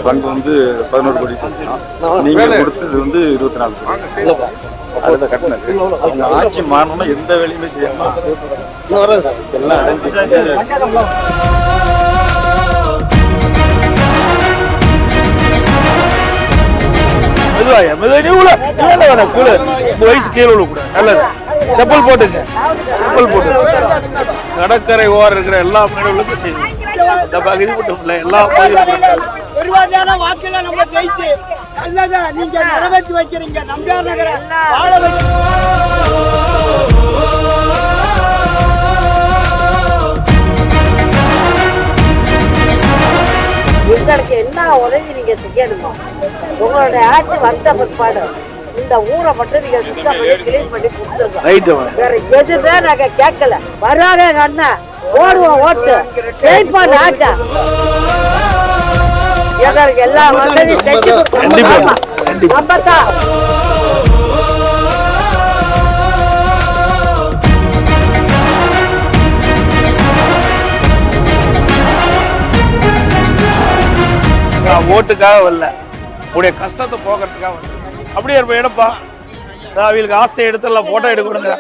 பங்கு வந்து 11 கோடி சொன்னோம். நீங்க கொடுத்தது வந்து 24 கோடி. அதுல கட்டினது அவங்க ஆட்சி மாறணும்னா எந்த வேலையுமே செய்யாம எல்லாம் அடைஞ்சு வயசு கீழே விழக்கூடாது. நல்லது. செப்பல் போட்டுங்க. செப்பல் போட்டு கடற்கரை ஓரம் இருக்கிற எல்லா மீனவர்களுக்கும் செய்யுங்க. இந்த பகுதி மட்டும் இல்லை, எல்லா பெருவாரியான வாக்குல நம்ம ஜெயிச்சு நல்லதா நீங்க நிறைவேற்றி வைக்கிறீங்க. நம்பியார் நகர வாழ எங்களுக்கு என்ன உதவி நீங்க செய்யணுமோ உங்களுடைய ஆட்சி வந்த பிற்பாடு இந்த ஊரை மட்டும் நீங்க சுத்தம் பண்ணி கிளீன் பண்ணி கொடுத்துருக்கோம். வேற எதுவுமே நாங்க கேட்கல. வராதே அண்ணா ஓடுவோம் ஓட்டு ஜெயிப்போம் நாட்டை. எங்களுக்கு எல்லா வசதியும் செஞ்சு நம்பத்தா. ஓட்டுக்காக வரல, உடைய கஷ்டத்தை போகிறதுக்காக வந்து அப்படியே இருப்ப எடுப்பா. அவங்களுக்கு ஆசை எடுத்து எல்லாம் போட்டோ எடுக்கணுங்க.